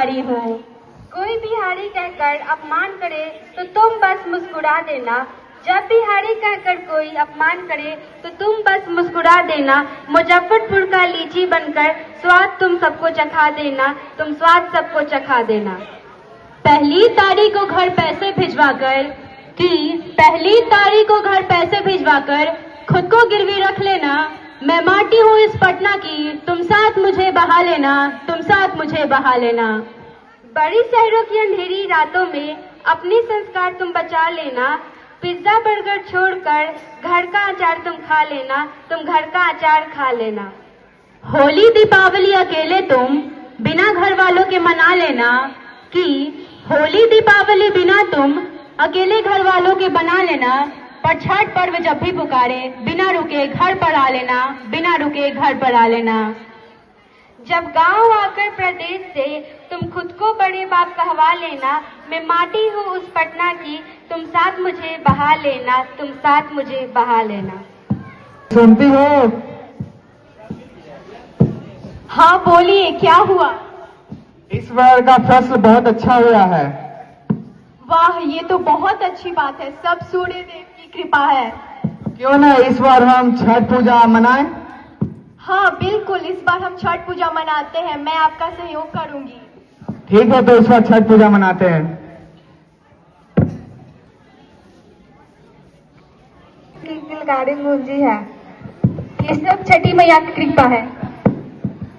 बिहारी हूँ। कोई बिहारी कहकर अपमान करे तो तुम बस मुस्कुरा देना। जब बिहारी कहकर कोई अपमान करे तो तुम बस मुस्कुरा देना। मुजफ्फरपुर का लीची बनकर स्वाद तुम सबको चखा देना। तुम स्वाद सबको चखा देना। पहली तारीख को घर पैसे भिजवाकर खुद को गिरवी रख लेना। मैं माटी हूँ इस पटना की, तुम साथ मुझे बहा लेना। बड़ी शहरों की अंधेरी रातों में अपने संस्कार तुम बचा लेना। पिज्जा बर्गर छोड़कर घर का अचार तुम खा लेना। तुम घर का अचार खा लेना। होली दीपावली अकेले तुम बिना घर वालों के मना लेना। कि होली दीपावली बिना तुम अकेले घर वालों के बना लेना। पर छठ पर्व जब भी पुकारे बिना रुके घर पर आ लेना। जब गांव आकर प्रदेश से तुम खुद को बड़े बाप कहवा लेना। मैं माटी हूँ उस पटना की, तुम साथ मुझे बहा लेना। तुम साथ मुझे बहा लेना। सुनती हो? हाँ बोलिए, क्या हुआ? इस बार का फसल बहुत अच्छा हुआ है। वाह, ये तो बहुत अच्छी बात है। सब सूर्य देव की कृपा है। क्यों ना इस बार हम छठ पूजा मनाएं? हाँ बिल्कुल, इस बार हम छठ पूजा मनाते हैं। मैं आपका सहयोग करूंगी। ठीक है, तो इस बार छठ पूजा मनाते हैं। गाड़ी गूंजी है। ये सब छठी मैया की कृपा है।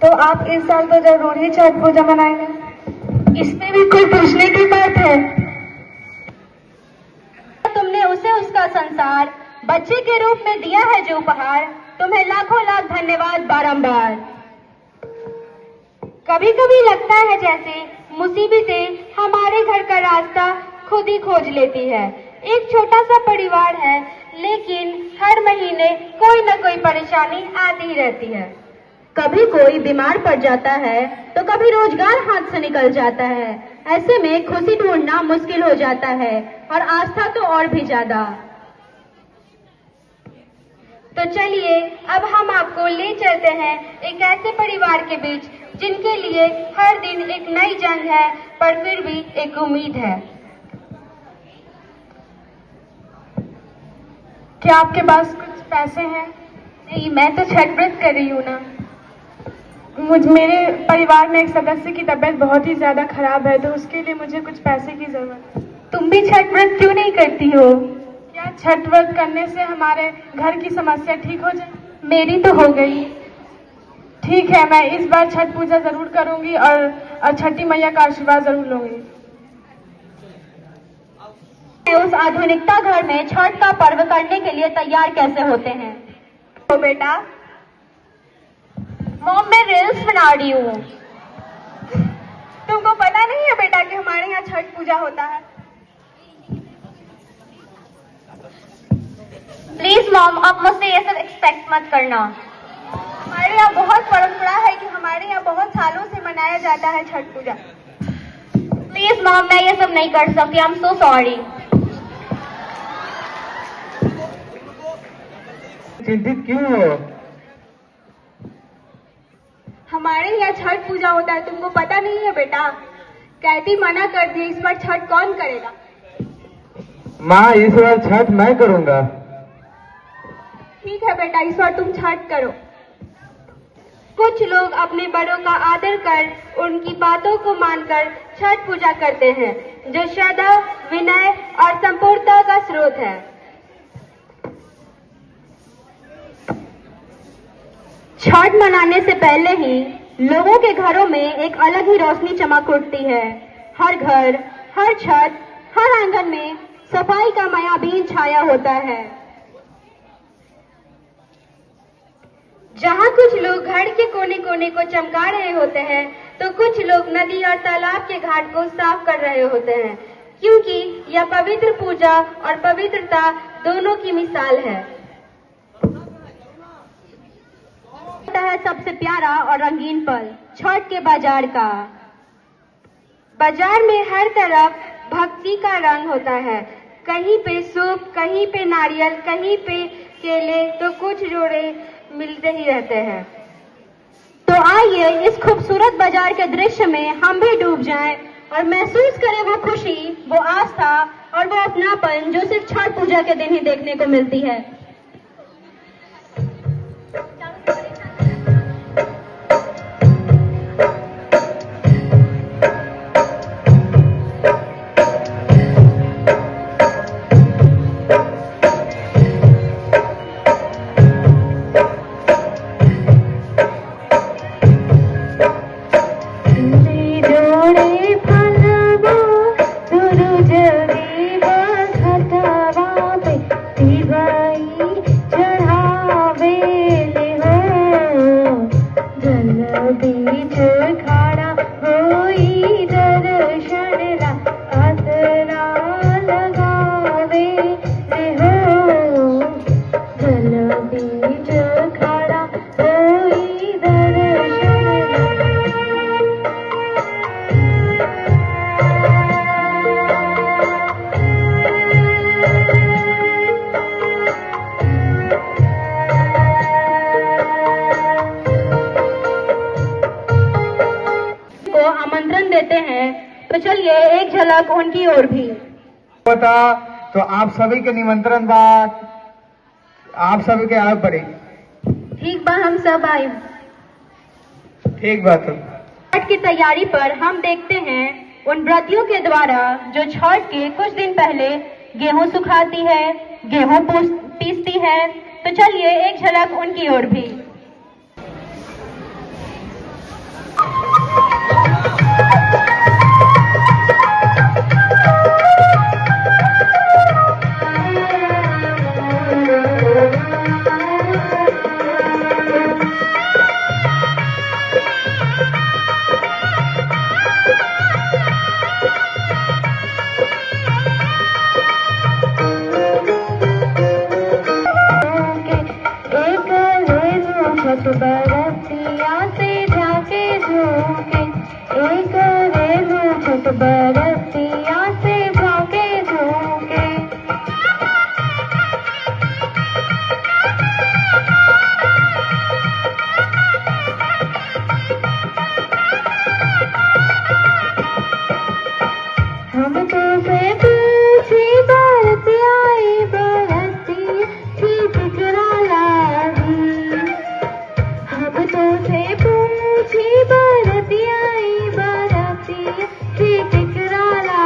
तो आप इस साल तो जरूर ही छठ पूजा मनाएंगे। इसमें भी कोई पूछने की बात है? तुमने उसे उसका संसार बच्चे के रूप में दिया है जो उपहार, तुम्हें लाखों लाख धन्यवाद बारंबार। कभी कभी लगता है जैसे मुसीबतें हमारे घर का रास्ता खुद ही खोज लेती है। एक छोटा सा परिवार है, लेकिन हर महीने कोई न कोई परेशानी आती ही रहती है। कभी कोई बीमार पड़ जाता है तो कभी रोजगार हाथ से निकल जाता है। ऐसे में खुशी ढूंढना मुश्किल हो जाता है और आस्था तो और भी ज्यादा। तो चलिए अब हम आपको ले चलते हैं एक ऐसे परिवार के बीच जिनके लिए हर दिन एक नई जंग है, पर फिर भी एक उम्मीद है। क्या आपके पास कुछ पैसे हैं? नहीं, मैं तो छठ व्रत कर रही हूँ ना। मेरे परिवार में एक सदस्य की तबीयत बहुत ही ज्यादा खराब है, तो उसके लिए मुझे कुछ पैसे की जरूरत है। तुम भी छठ व्रत क्यों नहीं करती हो? क्या छठ व्रत करने से हमारे घर की समस्या ठीक हो जाए? मेरी तो हो गई। ठीक है, मैं इस बार छठ पूजा जरूर करूंगी और छठी मैया का आशीर्वाद जरूर लूंगी। उस आधुनिकता घर में छठ का पर्व करने के लिए तैयार कैसे होते हैं? तो बेटा, मॉम मैं रील्स बना रही हूँ। तुमको पता नहीं है बेटा कि हमारे यहाँ छठ पूजा होता है? प्लीज मॉम, आप मुझसे ये सब एक्सपेक्ट मत करना। हमारे यहाँ बहुत परंपरा है कि हमारे यहाँ बहुत सालों से मनाया जाता है छठ पूजा। प्लीज मॉम, मैं ये सब नहीं कर सकती। I am so sorry. चिंतित क्यों हो? हमारे यहाँ छठ पूजा होता है, तुमको पता नहीं है बेटा? कैदी मना कर दी, इस बार छठ कौन करेगा? माँ, इस बार छठ मैं करूँगा। ठीक है बेटा, इस बार तुम छठ करो। कुछ लोग अपने बड़ों का आदर कर उनकी बातों को मानकर छठ पूजा करते हैं, जो श्रद्धा, विनय और संपूर्णता का स्रोत है। छठ मनाने से पहले ही लोगों के घरों में एक अलग ही रोशनी चमक उठती है। हर घर, हर छत, हर आंगन में सफाई का मायाबीन छाया होता है। जहाँ कुछ लोग घर के कोने कोने को चमका रहे होते हैं, तो कुछ लोग नदी और तालाब के घाट को साफ कर रहे होते हैं, क्योंकि यह पवित्र पूजा और पवित्रता दोनों की मिसाल है। सबसे प्यारा और रंगीन पल छठ के बाजार का। बाजार में हर तरफ भक्ति का रंग होता है। कहीं पे सूप, कहीं पे नारियल, कहीं पे केले, तो कुछ जोड़े मिलते ही रहते हैं। तो आइए इस खूबसूरत बाजार के दृश्य में हम भी डूब जाएं और महसूस करें वो खुशी, वो आस्था और वो अपनापन जो सिर्फ छठ पूजा के दिन ही देखने को मिलती है। देते हैं, तो चलिए एक झलक उनकी ओर भी। पता तो आप सभी के निमंत्रण बात, आप सभी के आए पड़े। ठीक बा, हम सब आए। ठीक बात। छठ की तैयारी पर हम देखते हैं उन व्रतियों के द्वारा जो छठ के कुछ दिन पहले गेहूं सुखाती है, गेहूं पीसती है। तो चलिए एक झलक उनकी ओर भी। बरतिया से झाके झोंके, एक रेलू छठ बरतिया से झाके झोंके। हम तो से पूछी बरतिया बरती ठीक कराला, तो से पूछी बरतिया बरती ठीक कराला।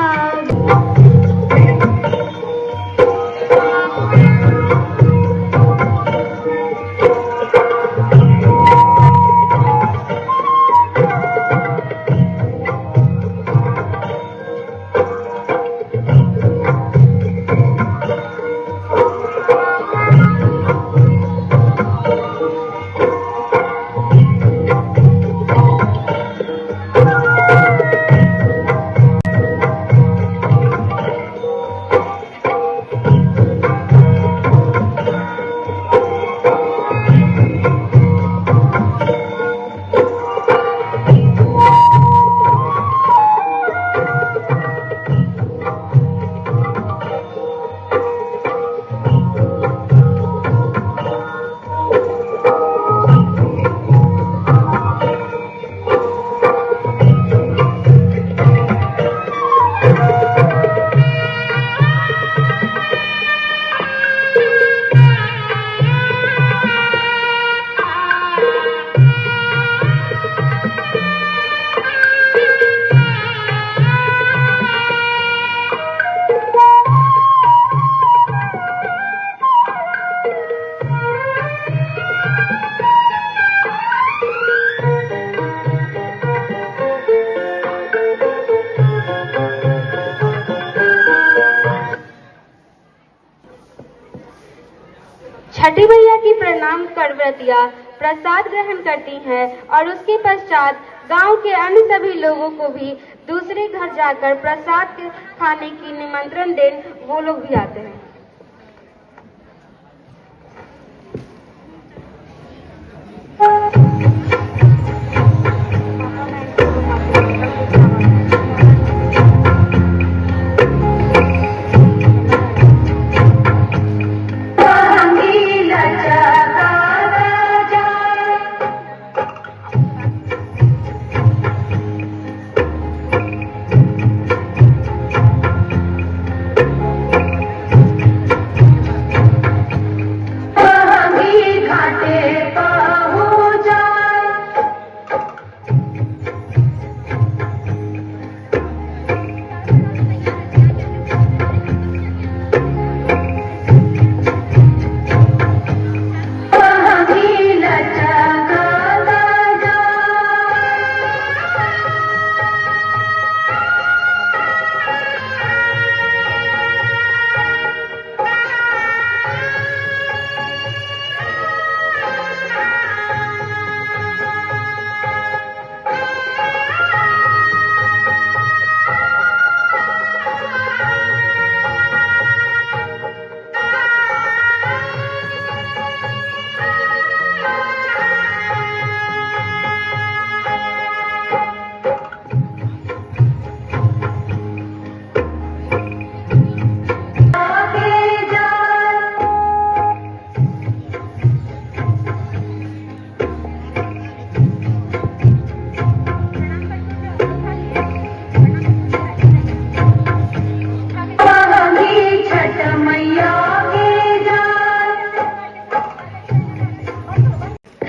छठी मैया की प्रणाम कर व्रतिया प्रसाद ग्रहण करती हैं और उसके पश्चात गांव के अन्य सभी लोगों को भी दूसरे घर जाकर प्रसाद खाने की निमंत्रण देने वो लोग भी आते हैं।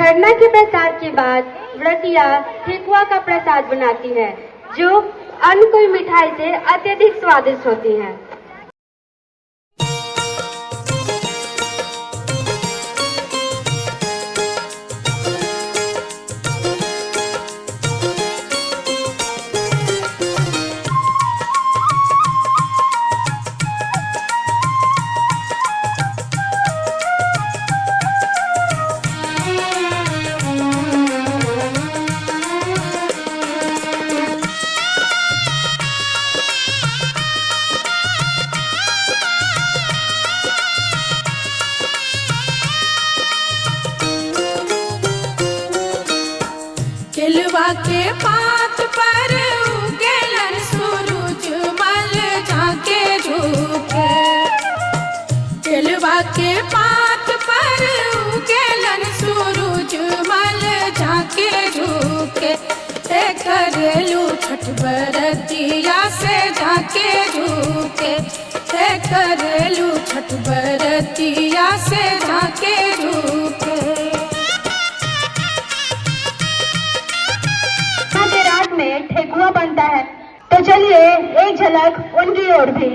खरना के प्रसाद के बाद व्रतिया ठेकुआ का प्रसाद बनाती है, जो अन्य कोई मिठाई से अत्यधिक स्वादिष्ट होती है। केलवा के पात पर उगेलन सूरज मल झाके झुके। केलवा के पात पर उगेलन सूरज मल झाके झुके। ते करेलू छठ बरतिया से झाके झुके। ते करेलू छठ बरतिया से झाके झुके। रात में ठेकुआ बनता है, तो चलिए एक झलक उनकी ओर भी।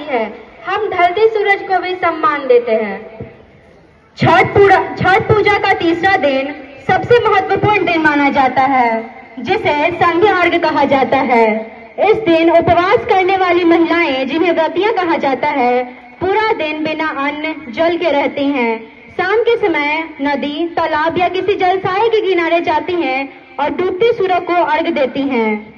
है, हम ढलते सूरज को भी सम्मान देते हैं। छठ पूजा का तीसरा दिन सबसे महत्वपूर्ण दिन माना जाता है, जिसे संध्या अर्घ कहा जाता है। इस दिन उपवास करने वाली महिलाएं, जिन्हें व्रतियां कहा जाता है, पूरा दिन बिना अन्न जल के रहती हैं। शाम के समय नदी, तालाब या किसी जलसाय के किनारे जाती हैं और डूबते सूरज को अर्घ देती हैं।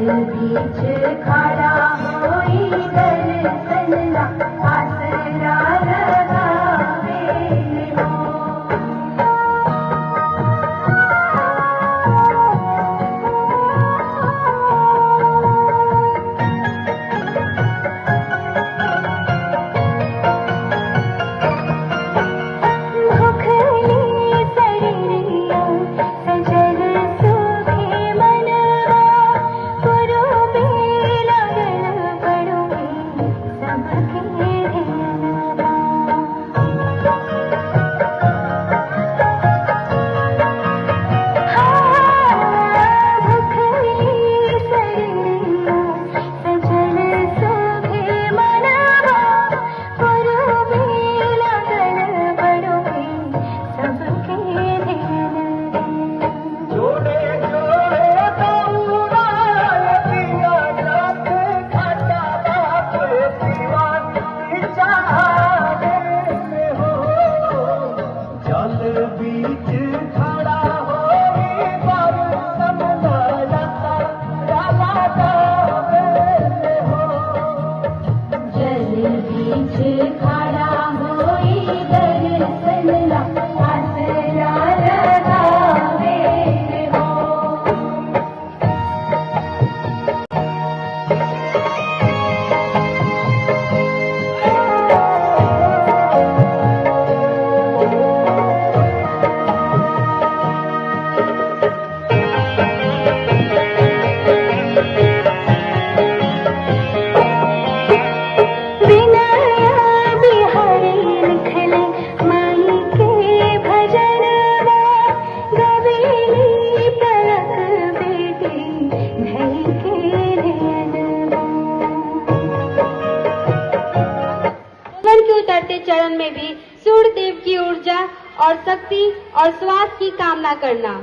बीच खड़ा होई दर्शनला आसरा लगावे हो। चरण में भी सूर्य देव की ऊर्जा और शक्ति और स्वास्थ्य की कामना करना।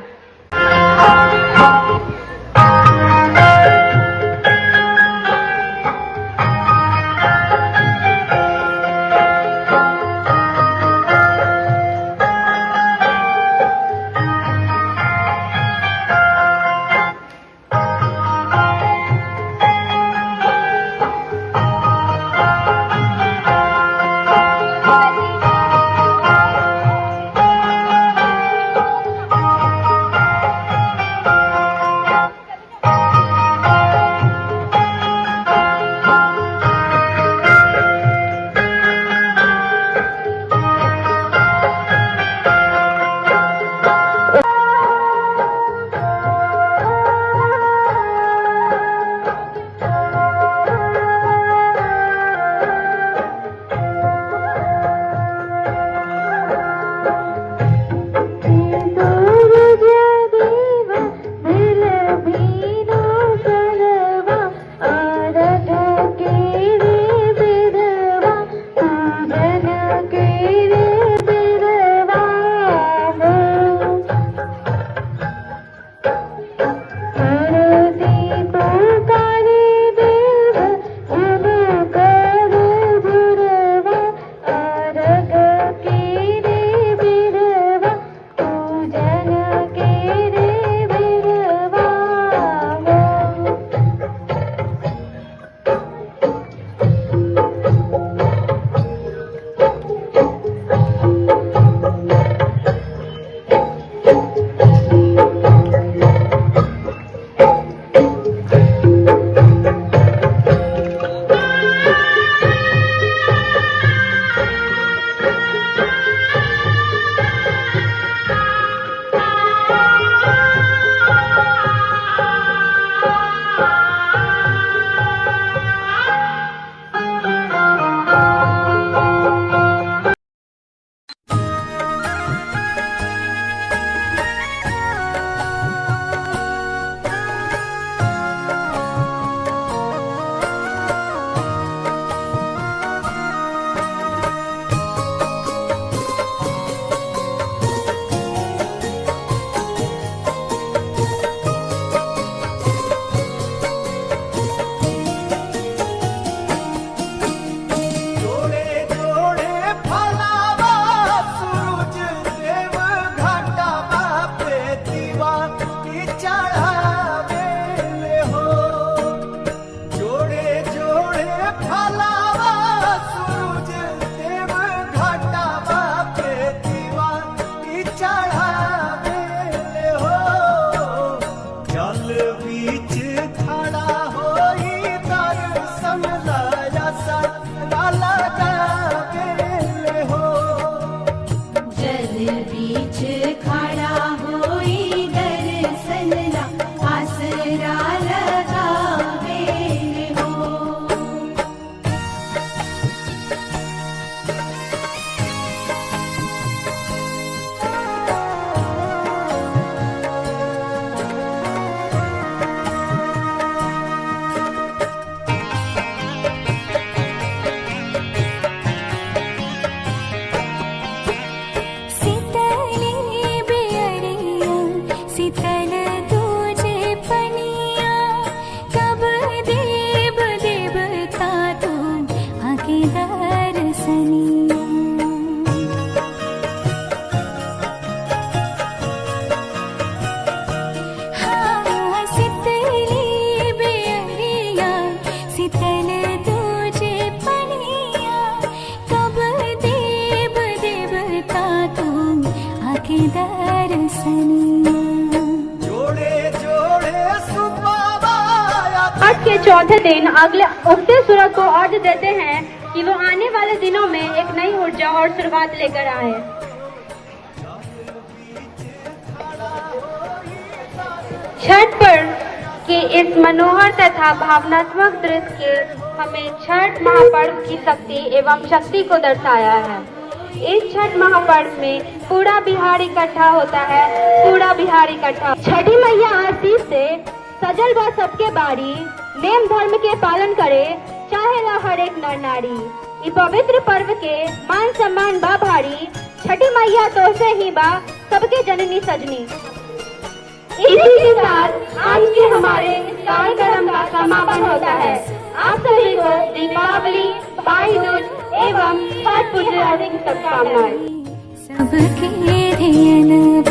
के चौथे दिन अगले उगते सूरज को अर्घ देते हैं कि वो आने वाले दिनों में एक नई ऊर्जा और शुरुआत लेकर आए। छठ पर्व के इस मनोहर तथा भावनात्मक दृश्य के हमें छठ महापर्व की शक्ति एवं शक्ति को दर्शाया है। इस छठ महापर्व में पूरा बिहार इकट्ठा होता है, पूरा बिहार इकट्ठा। छठी मैया आशीष से सजल बा सबके बारी, नेम धर्म के पालन करे चाहे ला हर एक नर नारी। इस पवित्र पर्व के मान सम्मान बा भारी, छठी मैया तो से ही बा सबके जननी सजनी। इसी के साथ आज के हमारे इस कार्यक्रम का समापन होता है। आप सभी को दीपावली, भाई दूज एवं छठ पूजा की शुभकामनाएं। सबके धियन